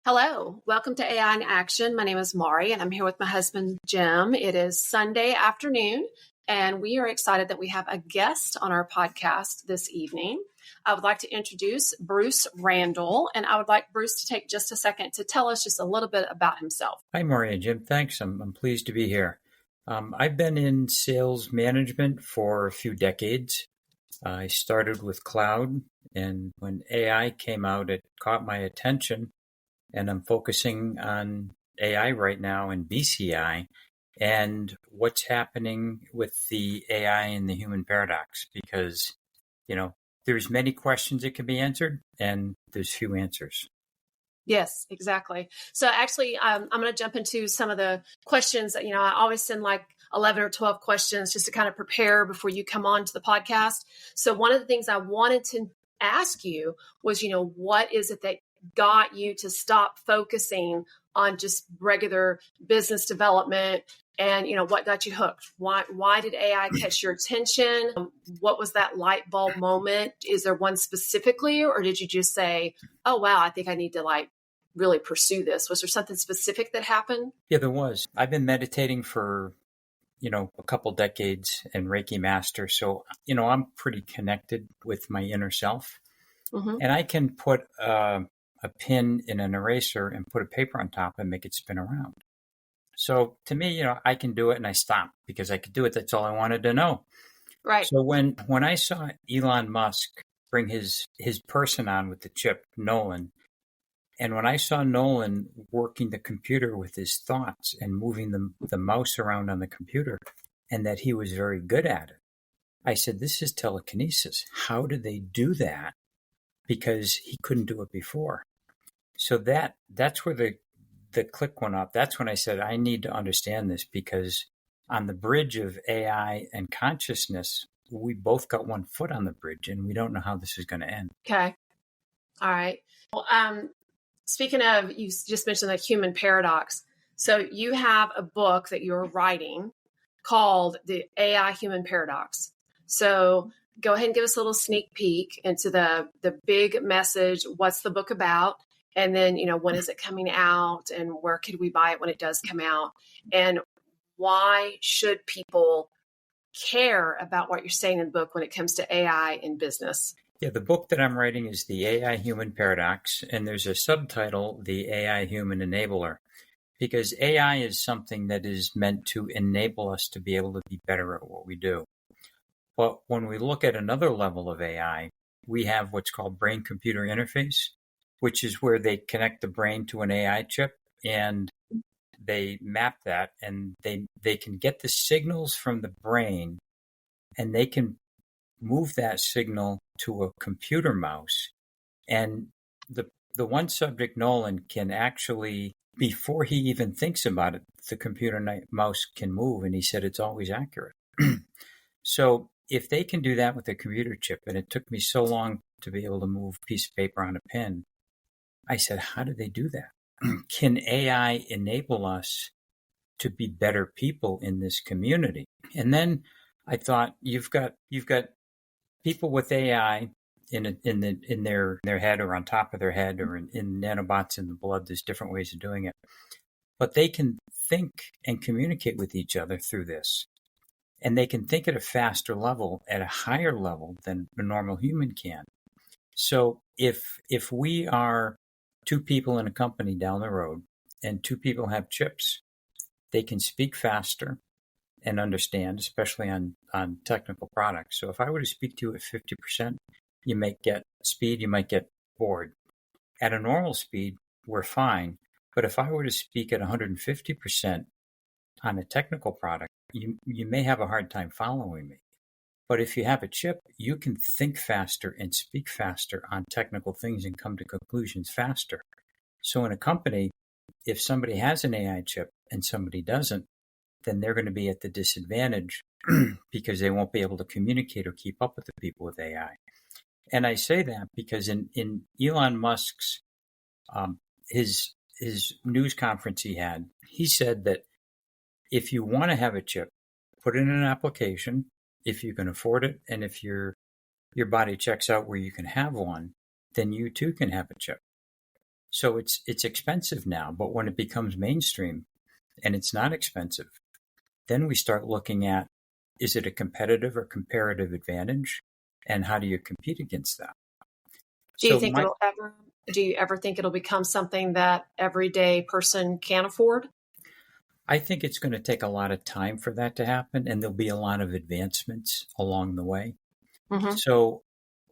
Hello, welcome to AI in Action. My name is Mari, and I'm here with my husband, Jim. It is Sunday afternoon, and we are excited that we have a guest on our podcast this evening. I would like to introduce Bruce Randall, and I would like Bruce to take just a second to tell us just a little bit about himself. Hi, Mari and Jim. Thanks. I'm pleased to be here. I've been in sales management for a few decades. I started with cloud, and when AI came out, it caught my attention. And I'm focusing on AI right now and BCI and what's happening with the AI and the human paradox, because, there's many questions that can be answered and there's few answers. Yes, exactly. So actually, I'm going to jump into some of the questions that, I always send like 11 or 12 questions just to kind of prepare before you come on to the podcast. So one of the things I wanted to ask you was, what is it that got you to stop focusing on just regular business development, and what got you hooked? Why did AI catch your attention? What was that light bulb moment? Is there one specifically, or did you just say, oh wow, I think I need to really pursue this? Was there something specific that happened? Yeah, there was. I've been meditating for a couple decades and Reiki master, so I'm pretty connected with my inner self. Mm-hmm. And I can put a pin in an eraser and put a paper on top and make it spin around. So to me, I can do it, and I stopped because I could do it. That's all I wanted to know. Right. So when I saw Elon Musk bring his person on with the chip, Nolan, and when I saw Nolan working the computer with his thoughts and moving the mouse around on the computer, and that he was very good at it, I said, this is telekinesis. How do they do that? Because he couldn't do it before. So that's where the click went up. That's when I said, I need to understand this, because on the bridge of AI and consciousness, we both got one foot on the bridge, and we don't know how this is going to end. Okay. All right. Well, speaking of, you just mentioned the human paradox. So you have a book that you're writing called The AI Human Paradox. So go ahead and give us a little sneak peek into the big message. What's the book about? And then, when is it coming out, and where could we buy it when it does come out? And why should people care about what you're saying in the book when it comes to AI in business? Yeah, the book that I'm writing is The AI Human Paradox, and there's a subtitle, The AI Human Enabler, because AI is something that is meant to enable us to be able to be better at what we do. But when we look at another level of AI, we have what's called brain-computer interface, which is where they connect the brain to an AI chip, and they map that, and they can get the signals from the brain, and they can move that signal to a computer mouse. And the one subject, Nolan, can actually, before he even thinks about it, the computer mouse can move, and he said it's always accurate. So if they can do that with a computer chip, and it took me so long to be able to move a piece of paper on a pen, I said, how do they do that? Can AI enable us to be better people in this community? And then I thought, you've got people with AI in their head, or on top of their head, or in nanobots in the blood. There's different ways of doing it, but they can think and communicate with each other through this, and they can think at a faster level, at a higher level than a normal human can. So if we are two people in a company down the road, and two people have chips, they can speak faster and understand, especially on technical products. So if I were to speak to you at 50%, you might get speed, you might get bored. At a normal speed, we're fine. But if I were to speak at 150% on a technical product, you may have a hard time following me. But if you have a chip, you can think faster and speak faster on technical things and come to conclusions faster. So in a company, if somebody has an AI chip and somebody doesn't, then they're going to be at the disadvantage because they won't be able to communicate or keep up with the people with AI. And I say that because in Elon Musk's his news conference he said that if you want to have a chip, put in an application if you can afford it, and if your body checks out where you can have one, then you too can have a chip. So it's expensive now, but when it becomes mainstream and it's not expensive, then we start looking at, is it a competitive or comparative advantage? And how do you compete against that? Do you think do you ever think it'll become something that everyday person can afford? I think it's going to take a lot of time for that to happen, and there'll be a lot of advancements along the way. Mm-hmm. So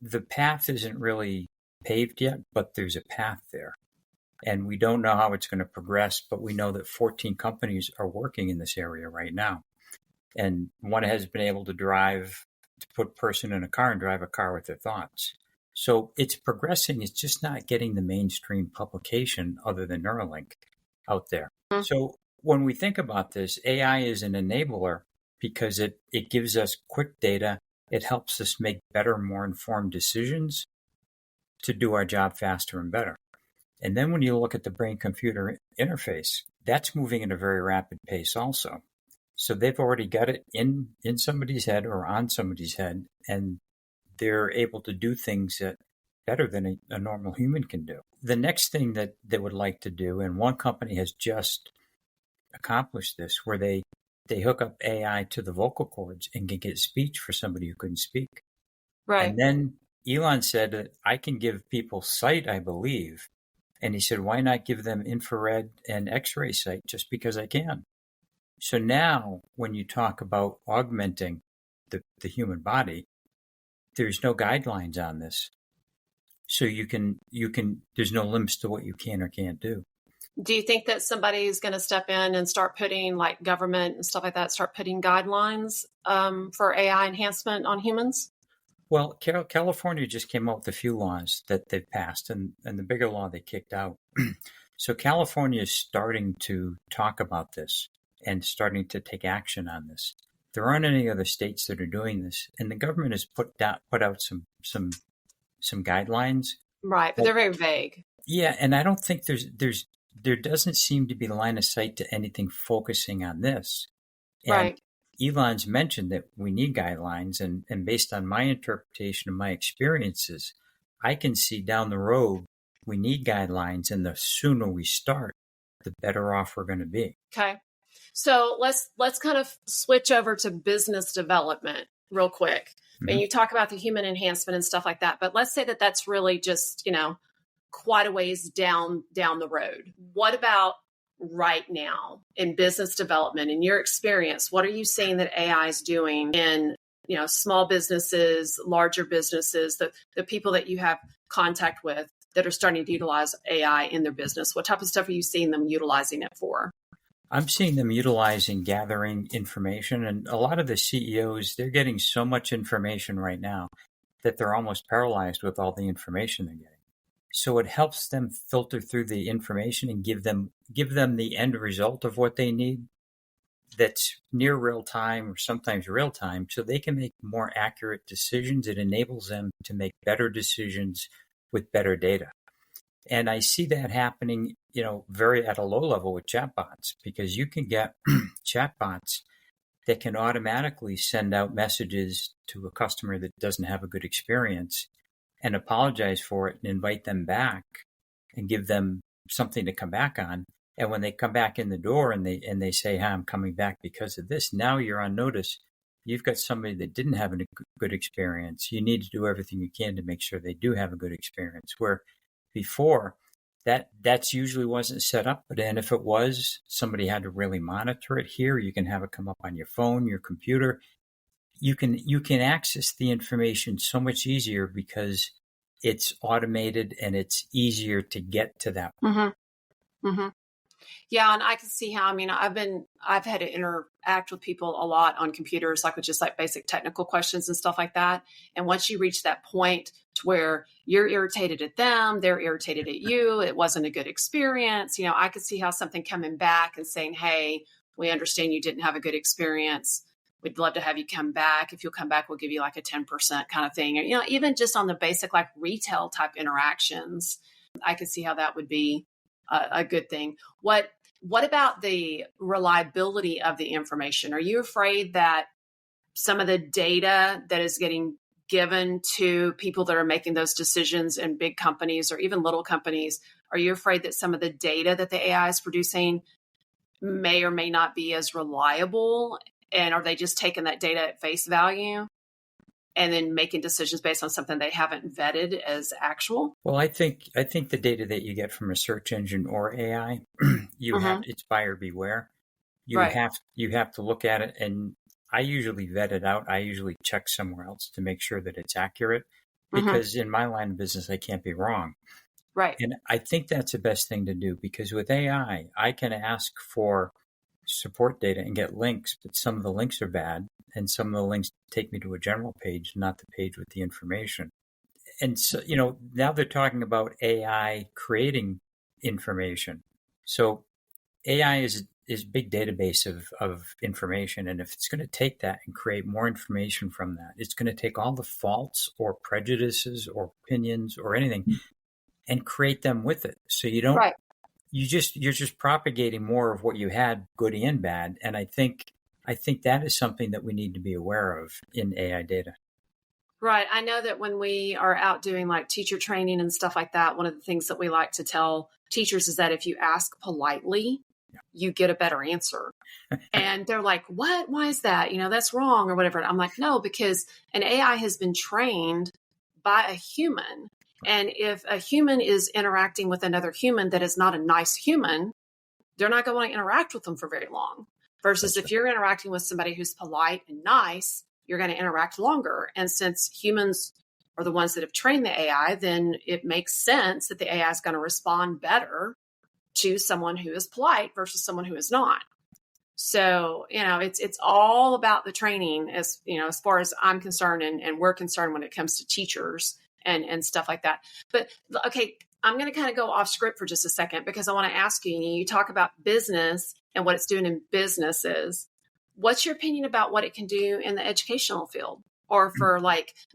the path isn't really paved yet, but there's a path there. And we don't know how it's going to progress, but we know that 14 companies are working in this area right now. And one has been able to put a person in a car and drive a car with their thoughts. So it's progressing. It's just not getting the mainstream publication other than Neuralink out there. Mm-hmm. So when we think about this, AI is an enabler because it gives us quick data. It helps us make better, more informed decisions to do our job faster and better. And then when you look at the brain-computer interface, that's moving at a very rapid pace also. So they've already got it in somebody's head or on somebody's head, and they're able to do things that better than a normal human can do. The next thing that they would like to do, and one company has just accomplished this, where they hook up AI to the vocal cords and can get speech for somebody who couldn't speak. Right. And then Elon said that I can give people sight, I believe. And he said, why not give them infrared and X-ray sight just because I can? So now when you talk about augmenting the human body, there's no guidelines on this. So you can, there's no limits to what you can or can't do. Do you think that somebody is going to step in and start putting, like government and stuff like that, start putting guidelines for AI enhancement on humans? Well, California just came out with a few laws that they've passed, and the bigger law they kicked out. So California is starting to talk about this and starting to take action on this. There aren't any other states that are doing this, and the government has put out some guidelines. Right, but they're very vague. Yeah, and I don't think there doesn't seem to be line of sight to anything focusing on this. And right. Elon's mentioned that we need guidelines, and based on my interpretation of my experiences, I can see down the road we need guidelines, and the sooner we start, the better off we're going to be. Okay. So let's kind of switch over to business development real quick. Mm-hmm. And you talk about the human enhancement and stuff like that, but let's say that that's really just, quite a ways down the road. What about right now in business development? In your experience, what are you seeing that AI is doing in, small businesses, larger businesses, the people that you have contact with that are starting to utilize AI in their business? What type of stuff are you seeing them utilizing it for? I'm seeing them gathering information, and a lot of the CEOs, they're getting so much information right now that they're almost paralyzed with all the information they're getting. So it helps them filter through the information and give them the end result of what they need that's near real time or sometimes real time, so they can make more accurate decisions. It enables them to make better decisions with better data. And I see that happening, very at a low level with chatbots, because you can get chatbots that can automatically send out messages to a customer that doesn't have a good experience and apologize for it and invite them back and give them something to come back on. And when they come back in the door and they say, "Hi, I'm coming back because of this," now you're on notice. You've got somebody that didn't have a good experience. You need to do everything you can to make sure they do have a good experience. Where before, that's usually wasn't set up, but then if it was, somebody had to really monitor it. Here, you can have it come up on your phone, your computer. You can access the information so much easier because it's automated and it's easier to get to that. Mm-hmm. Mm-hmm. Yeah, and I can see how. I've had to interact with people a lot on computers, like with just like basic technical questions and stuff like that. And once you reach that point to where you're irritated at them, they're irritated at you, it wasn't a good experience. I could see how something coming back and saying, "Hey, we understand you didn't have a good experience. We'd love to have you come back. If you'll come back, we'll give you like a 10% kind of thing." Or, even just on the basic like retail type interactions, I could see how that would be a good thing. What about the reliability of the information? Are you afraid that some of the data that is getting given to people that are making those decisions in big companies or even little companies, Are you afraid that some of the data that the AI is producing may or may not be as reliable? And are they just taking that data at face value and then making decisions based on something they haven't vetted as actual? Well, I think the data that you get from a search engine or AI, it's buyer beware. Right. You have to look at it, and I usually vet it out. I usually check somewhere else to make sure that it's accurate, because in my line of business, I can't be wrong. Right. And I think that's the best thing to do, because with AI, I can ask for support data and get links, but some of the links are bad, and some of the links take me to a general page, not the page with the information. And so, now they're talking about AI creating information. So AI is a big database of information. And if it's going to take that and create more information from that, it's going to take all the faults or prejudices or opinions or anything and create them with it. So you don't, Right. you're just propagating more of what you had, good and bad. And I think that is something that we need to be aware of in AI data. Right. I know that when we are out doing like teacher training and stuff like that, one of the things that we like to tell teachers is that if you ask politely, you get a better answer. And they're like, what? Why is that? That's wrong or whatever. I'm like, no, because an AI has been trained by a human. And if a human is interacting with another human that is not a nice human, they're not going to want to interact with them for very long. Versus if you're interacting with somebody who's polite and nice, you're going to interact longer. And since humans are the ones that have trained the AI, then it makes sense that the AI is going to respond better to someone who is polite versus someone who is not. So, it's all about the training as far as I'm concerned and we're concerned when it comes to teachers and stuff like that. But okay, I'm going to kind of go off script for just a second, because I want to ask you, you talk about business and what it's doing in businesses. What's your opinion about what it can do in the educational field? Or for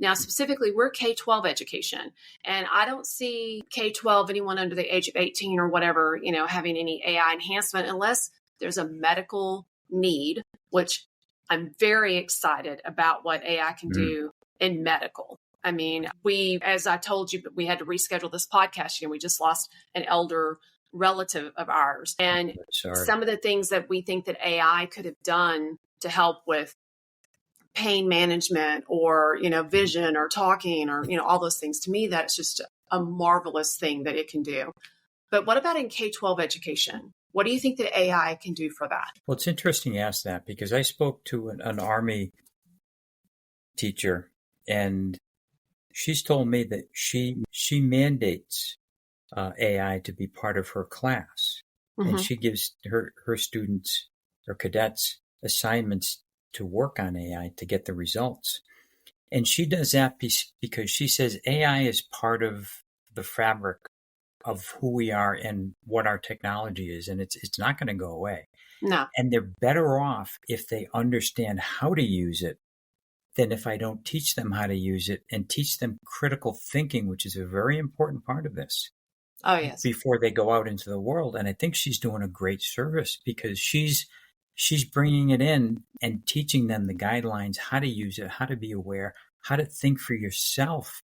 now specifically, we're K-12 education. And I don't see K-12, anyone under the age of 18 or whatever, having any AI enhancement unless there's a medical need, which I'm very excited about what AI can do in medical. I mean, as I told you, we had to reschedule this podcast. We just lost an elder relative of ours. And some of the things that we think that AI could have done to help with pain management or, vision or talking or, all those things, to me, that's just a marvelous thing that it can do. But what about in K-12 education? What do you think that AI can do for that? Well, it's interesting you ask that, because I spoke to an Army teacher, and she's told me that she mandates AI to be part of her class. And she gives her students or cadets assignments to work on AI to get the results. And she does that because she says AI is part of the fabric of who we are and what our technology is. And it's not going to go away. No. And they're better off if they understand how to use it than if I don't teach them how to use it and teach them critical thinking, which is a very important part of this. Oh, yes. Before they go out into the world. And I think she's doing a great service, because she's bringing it in and teaching them the guidelines, how to use it, how to be aware, how to think for yourself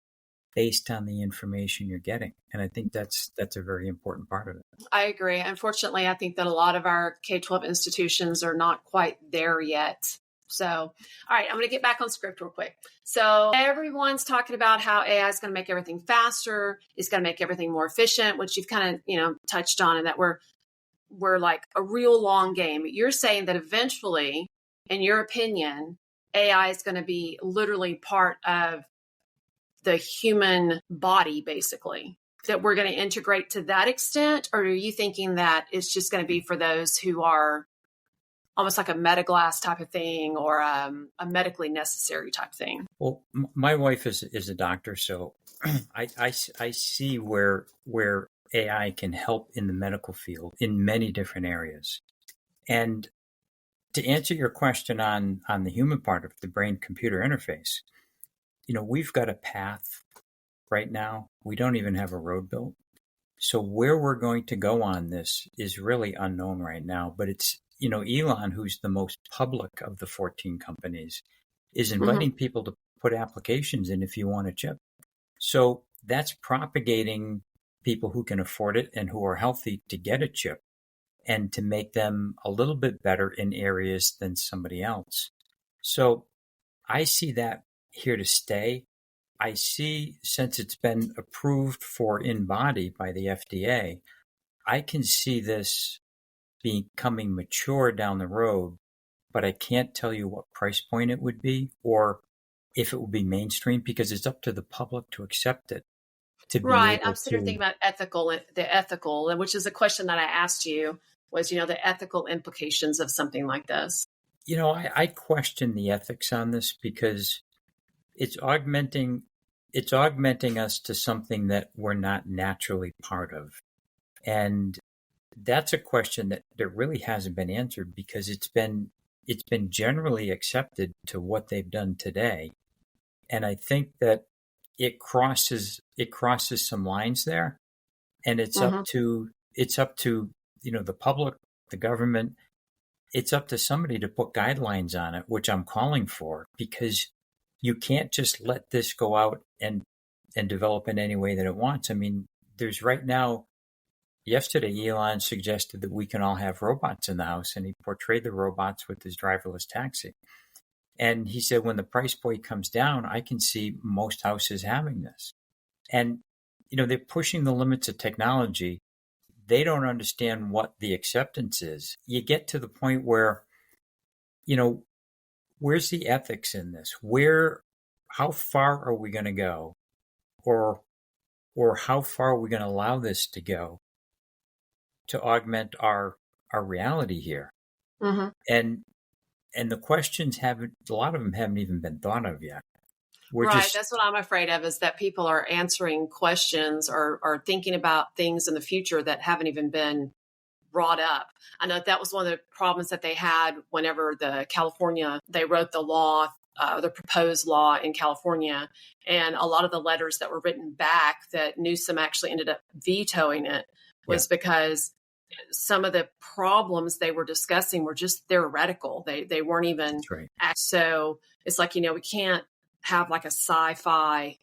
based on the information you're getting. And I think that's a very important part of it. I agree. Unfortunately, I think that a lot of our K-12 institutions are not quite there yet. So, all right, I'm going to get back on script real quick. So everyone's talking about how AI is going to make everything faster. It's going to make everything more efficient, which you've kind of, touched on, and that we're like a real long game. You're saying that eventually, in your opinion, AI is going to be literally part of the human body, basically, that we're going to integrate to that extent? Or are you thinking that it's just going to be for those who are almost like a meta-glass type of thing or a medically necessary type thing? Well, my wife is a doctor, so I see where AI can help in the medical field in many different areas. And to answer your question on the human part of the brain-computer interface, we've got a path right now. We don't even have a road built. So where we're going to go on this is really unknown right now. But it's, Elon, who's the most public of the 14 companies, is inviting people to put applications in if you want a chip. So that's propagating people who can afford it and who are healthy to get a chip and to make them a little bit better in areas than somebody else. So I see that here to stay. I see, since it's been approved for in body by the FDA, I can see this becoming mature down the road, but I can't tell you what price point it would be or if it will be mainstream, because it's up to the public to accept it, to be Right. I'm able sitting here to, thinking about the ethical, which is a question that I asked you was, the ethical implications of something like this. I question the ethics on this because it's augmenting us to something that we're not naturally part of. And that's a question that really hasn't been answered because it's been generally accepted to what they've done today. And I think that it crosses some lines there, and it's up to the public, the government. It's up to somebody to put guidelines on it, which I'm calling for, because you can't just let this go out and develop in any way that it wants. I mean, there's right now. Yesterday, Elon suggested that we can all have robots in the house, and he portrayed the robots with his driverless taxi. And he said, when the price point comes down, I can see most houses having this. And, they're pushing the limits of technology. They don't understand what the acceptance is. You get to the point where, where's the ethics in this? How far are we going to go? Or how far are we going to allow this to go to augment our reality here? Mm-hmm. And the questions a lot of them haven't even been thought of yet. That's what I'm afraid of, is that people are answering questions or thinking about things in the future that haven't even been brought up. I know that was one of the problems that they had whenever they wrote the law, the proposed law in California. And a lot of the letters that were written back that Newsom actually ended up vetoing it was because some of the problems they were discussing were just theoretical. They weren't even. That's right. So it's like, we can't have like a sci-fi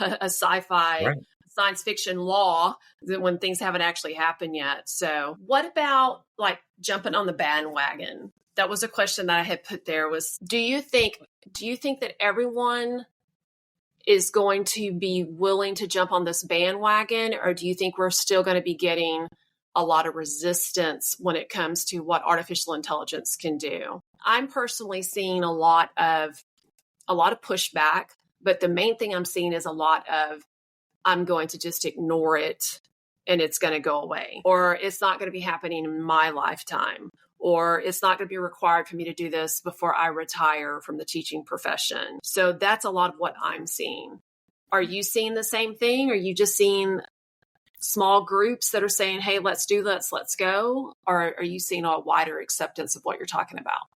Right. science fiction law when things haven't actually happened yet. So what about like jumping on the bandwagon? That was a question that I had put there was, do you think that everyone is going to be willing to jump on this bandwagon? Or do you think we're still going to be getting a lot of resistance when it comes to what artificial intelligence can do? I'm personally seeing a lot of pushback, but the main thing I'm seeing is a lot of, I'm going to just ignore it and it's going to go away, or it's not going to be happening in my lifetime, or it's not going to be required for me to do this before I retire from the teaching profession. So that's a lot of what I'm seeing. Are you seeing the same thing? Are you just seeing small groups that are saying, hey, let's do this, let's go? Or are you seeing a wider acceptance of what you're talking about?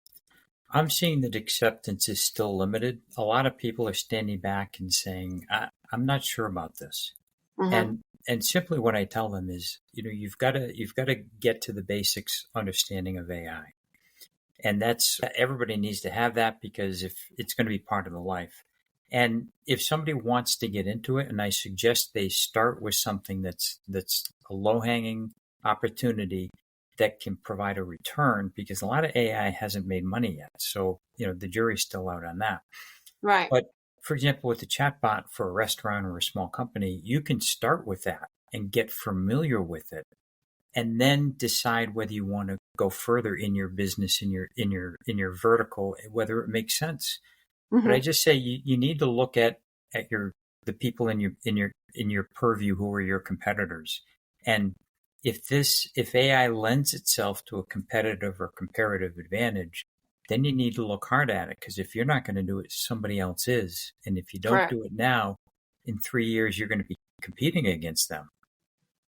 I'm seeing that acceptance is still limited. A lot of people are standing back and saying, I'm not sure about this. Mm-hmm. And simply what I tell them is, you've got to get to the basics understanding of AI. And everybody needs to have that, because if it's going to be part of the life. And if somebody wants to get into it, and I suggest they start with something that's a low-hanging opportunity that can provide a return, because a lot of AI hasn't made money yet. So, the jury's still out on that. Right. But for example, with the chatbot for a restaurant or a small company, you can start with that and get familiar with it, and then decide whether you want to go further in your business, in your vertical, whether it makes sense. Mm-hmm. But I just say you need to look at the people in your purview who are your competitors, and if AI lends itself to a competitive or comparative advantage, then you need to look hard at it, because if you're not going to do it, somebody else is. And if you don't do it now, in 3 years, you're going to be competing against them.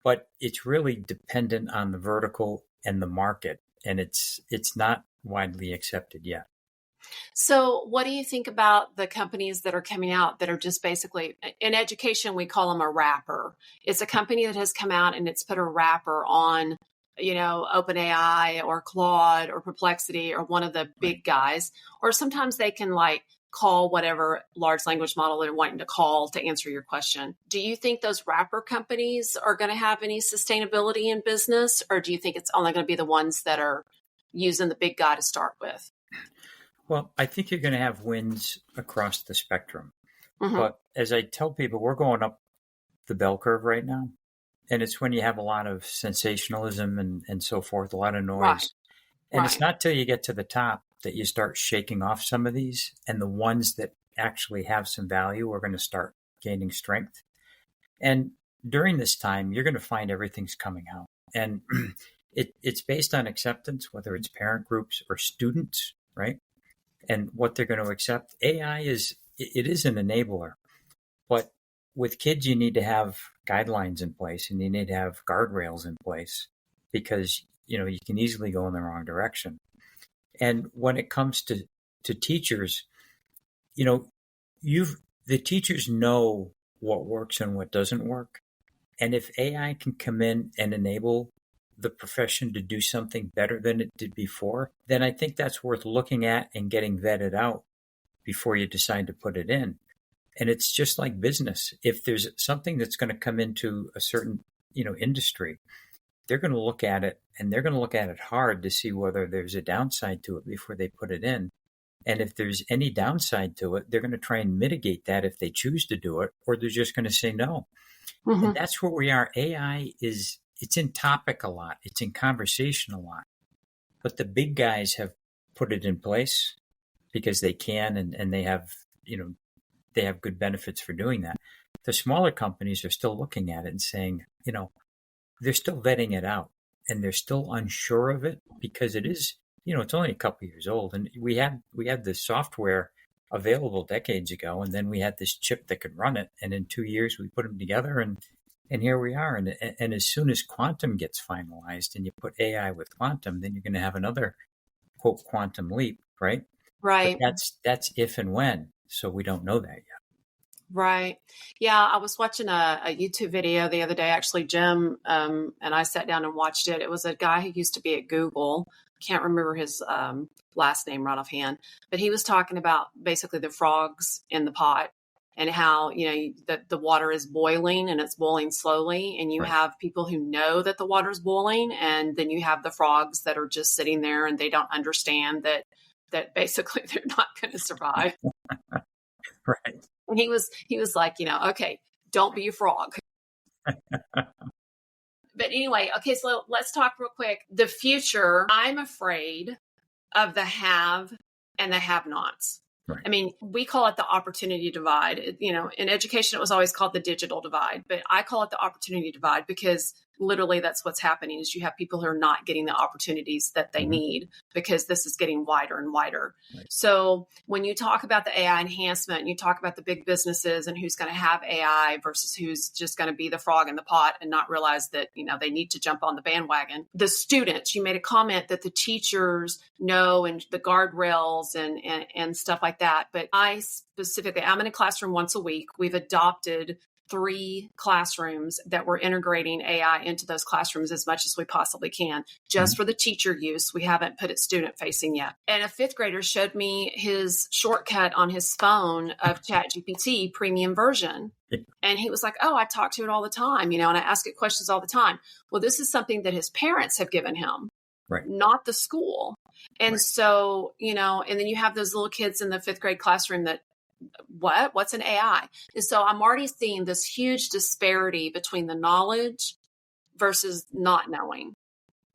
But it's really dependent on the vertical and the market, and it's not widely accepted yet. So what do you think about the companies that are coming out that are just basically, in education, we call them a wrapper? It's a company that has come out and it's put a wrapper on, OpenAI or Claude or Perplexity or one of the big guys. Or sometimes they can call whatever large language model they're wanting to call to answer your question. Do you think those wrapper companies are going to have any sustainability in business, or do you think it's only going to be the ones that are using the big guy to start with? Well, I think you're going to have wins across the spectrum. Mm-hmm. But as I tell people, we're going up the bell curve right now. And it's when you have a lot of sensationalism and so forth, a lot of noise. Right. And Right. it's not till you get to the top that you start shaking off some of these. And the ones that actually have some value are going to start gaining strength. And during this time, you're going to find everything's coming out. And it's based on acceptance, whether it's parent groups or students, right? And what they're going to accept. AI is an enabler. But with kids, you need to have guidelines in place and you need to have guardrails in place because, you can easily go in the wrong direction. And when it comes to teachers, the teachers know what works and what doesn't work. And if AI can come in and enable the profession to do something better than it did before, then I think that's worth looking at and getting vetted out before you decide to put it in. And it's just like business. If there's something that's going to come into a certain, industry, they're going to look at it and they're going to look at it hard to see whether there's a downside to it before they put it in. And if there's any downside to it, they're going to try and mitigate that if they choose to do it, or they're just going to say no. Mm-hmm. And that's where we are. AI it's in topic a lot. It's in conversation a lot. But the big guys have put it in place because they can and they have, they have good benefits for doing that. The smaller companies are still looking at it and saying, they're still vetting it out and they're still unsure of it because it is, it's only a couple of years old. And we had the software available decades ago, and then we had this chip that could run it. And in 2 years, we put them together and here we are. And as soon as quantum gets finalized and you put AI with quantum, then you're going to have another, quote, quantum leap, right? Right. But that's if and when. So we don't know that yet. Right. Yeah. I was watching a YouTube video the other day, actually, Jim, and I sat down and watched it. It was a guy who used to be at Google. Can't remember his last name right offhand, but he was talking about basically the frogs in the pot and how, the water is boiling and it's boiling slowly. And you Right. have people who know that the water is boiling. And then you have the frogs that are just sitting there and they don't understand that basically they're not going to survive. Right. And he was like, okay, don't be a frog. But anyway, okay, so let's talk real quick. The future, I'm afraid of the have and the have-nots. Right. I mean, we call it the opportunity divide. In education, it was always called the digital divide, but I call it the opportunity divide because literally that's what's happening is you have people who are not getting the opportunities that they Mhm. need because this is getting wider and wider. Right. So when you talk about the AI enhancement and you talk about the big businesses and who's going to have AI versus who's just going to be the frog in the pot and not realize that, they need to jump on the bandwagon. The students, you made a comment that the teachers know and the guardrails and stuff like that. But I'm in a classroom once a week. We've adopted 3 classrooms that we're integrating AI into those classrooms as much as we possibly can, just for the teacher use. We haven't put it student facing yet. And a 5th grader showed me his shortcut on his phone of ChatGPT premium version. And he was like, oh, I talk to it all the time, and I ask it questions all the time. Well, this is something that his parents have given him, Right. not the school. And Right. so, and then you have those little kids in the 5th grade classroom that, what's an AI? And so I'm already seeing this huge disparity between the knowledge versus not knowing.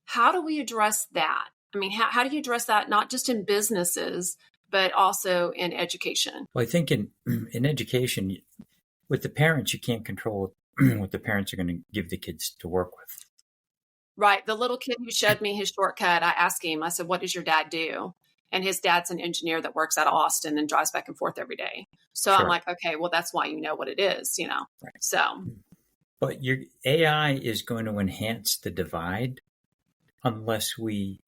How do we address that? I mean, how do you address that, not just in businesses, but also in education? Well, I think in education, with the parents, you can't control what the parents are going to give the kids to work with. Right. The little kid who showed me his shortcut, I asked him, I said, what does your dad do? And his dad's an engineer that works out of Austin and drives back and forth every day. So Sure. I'm like, okay, well, that's why you know what it is, Right. So. But your AI is going to enhance the divide unless we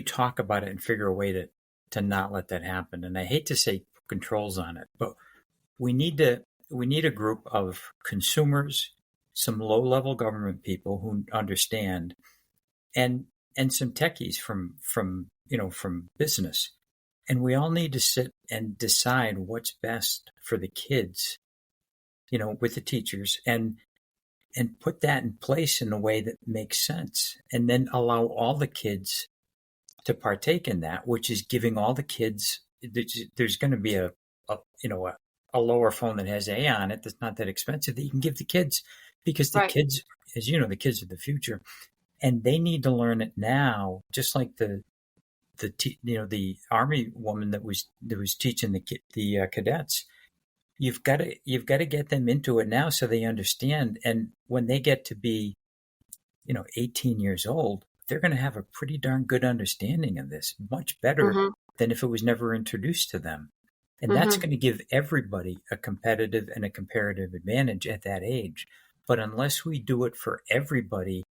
talk about it and figure a way to not let that happen. And I hate to say controls on it, but we need a group of consumers, some low-level government people who understand, and some techies from business And we all need to sit and decide what's best for the kids, with the teachers, and put that in place in a way that makes sense. And then allow all the kids to partake in that, which is giving all the kids, there's going to be a lower phone that has AI on it that's not that expensive that you can give the kids, because the kids, as you know, the kids are the future, and they need to learn it now, just like the Army woman that was teaching the cadets. You've got to get them into it now so they understand, and when they get to be 18 years old, they're going to have a pretty darn good understanding of this, much better than if it was never introduced to them. And that's going to give everybody a competitive and a comparative advantage at that age. But unless we do it for everybody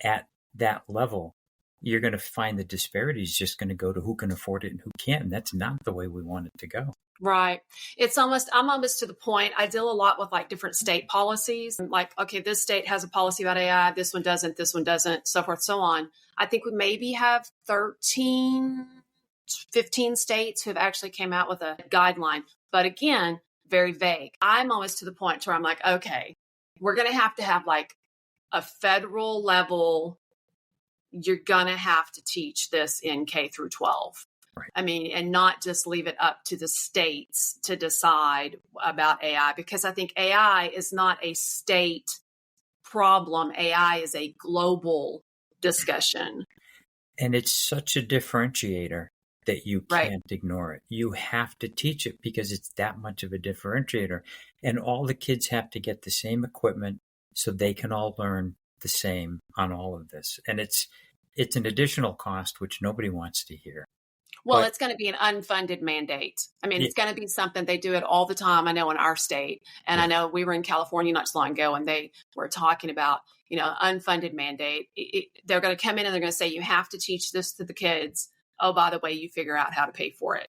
at that level, you're going to find the disparities just going to go to who can afford it and who can't. And that's not the way we want it to go. Right. I'm almost to the point. I deal a lot with like different state policies. Like, okay, this state has a policy about AI. This one doesn't, so forth, so on. I think we maybe have 13, 15 states who have actually came out with a guideline. But again, very vague. I'm almost to the point where I'm like, okay, we're going to have like a federal level. You're going to have to teach this in K through 12. Right. I mean, and not just leave it up to the states to decide about AI, because I think AI is not a state problem. AI is a global discussion. And it's such a differentiator that you can't ignore it. You have to teach it because it's that much of a differentiator. And all the kids have to get the same equipment so they can all learn the same on all of this. And it's an additional cost, which nobody wants to hear. Well, it's going to be an unfunded mandate. I mean, it's going to be something they do it all the time. I know in our state, and I know we were in California not so long ago, and they were talking about, unfunded mandate. They're going to come in and they're going to say, you have to teach this to the kids. Oh, by the way, you figure out how to pay for it.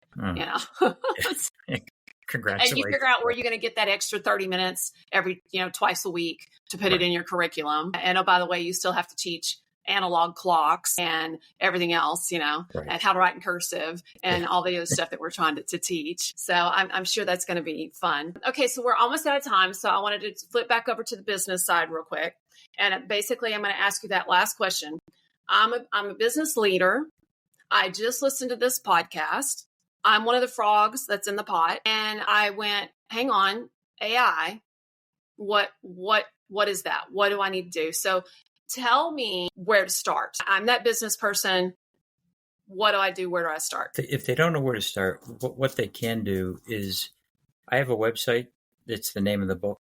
Congratulations. And you figure out where you're going to get that extra 30 minutes every, twice a week to put it in your curriculum. And oh, by the way, you still have to teach analog clocks and everything else, and how to write in cursive and all the other stuff that we're trying to teach. So I'm sure that's going to be fun. Okay, so we're almost out of time. So I wanted to flip back over to the business side real quick. And basically, I'm going to ask you that last question. I'm a business leader. I just listened to this podcast. I'm one of the frogs that's in the pot. And I went, hang on, AI, what is that? What do I need to do? So tell me where to start. I'm that business person. What do I do? Where do I start? If they don't know where to start, what they can do is, I have a website. It's the name of the book,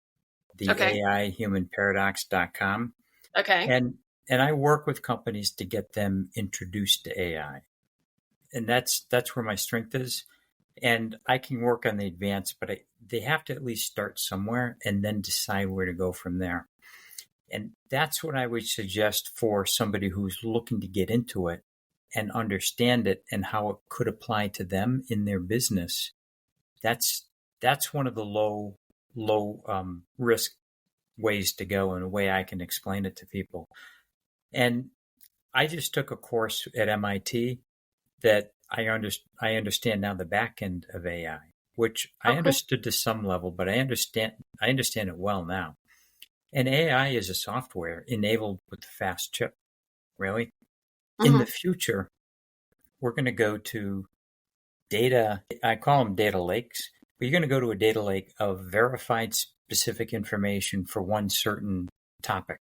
the AIHumanParadox.com. Okay. And I work with companies to get them introduced to AI. And that's where my strength is. And I can work on the advanced, but they have to at least start somewhere and then decide where to go from there. And that's what I would suggest for somebody who's looking to get into it and understand it and how it could apply to them in their business. That's one of the low risk ways to go, and a way I can explain it to people. And I just took a course at MIT that I understand now the back end of AI, which I understood to some level, but I understand it well now. And AI is a software enabled with the fast chip, really. In the future, we're going to go to data. I call them data lakes. But you're going to go to a data lake of verified specific information for one certain topic.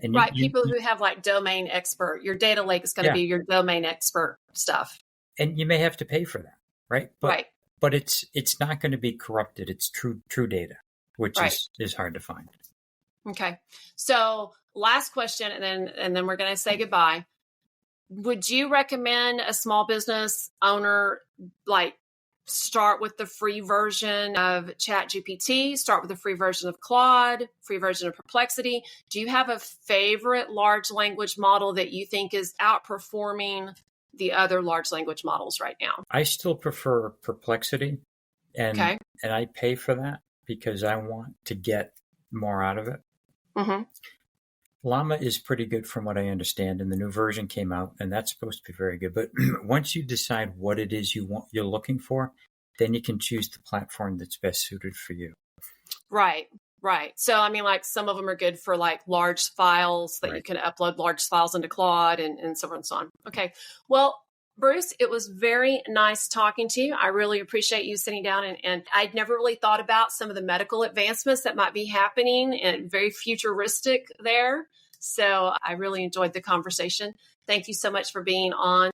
And people who have like domain expert, your data lake is going to be your domain expert stuff. And you may have to pay for that, right? But it's not going to be corrupted. It's true data, which is hard to find. Okay. So last question, and then we're going to say goodbye. Would you recommend a small business owner start with the free version of ChatGPT, start with the free version of Claude, free version of Perplexity? Do you have a favorite large language model that you think is outperforming the other large language models right now? I still prefer Perplexity, and I pay for that because I want to get more out of it. Llama is pretty good from what I understand, and the new version came out, and that's supposed to be very good. But once you decide what it is you're looking for, then you can choose the platform that's best suited for you. Right. Right. So, I mean, like some of them are good for like large files that you can upload large files into Claude and so on and so on. Okay. Well, Bruce, it was very nice talking to you. I really appreciate you sitting down and I'd never really thought about some of the medical advancements that might be happening and very futuristic there. So I really enjoyed the conversation. Thank you so much for being on.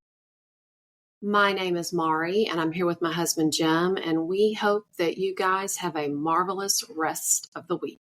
My name is Mari, and I'm here with my husband, Jim, and we hope that you guys have a marvelous rest of the week.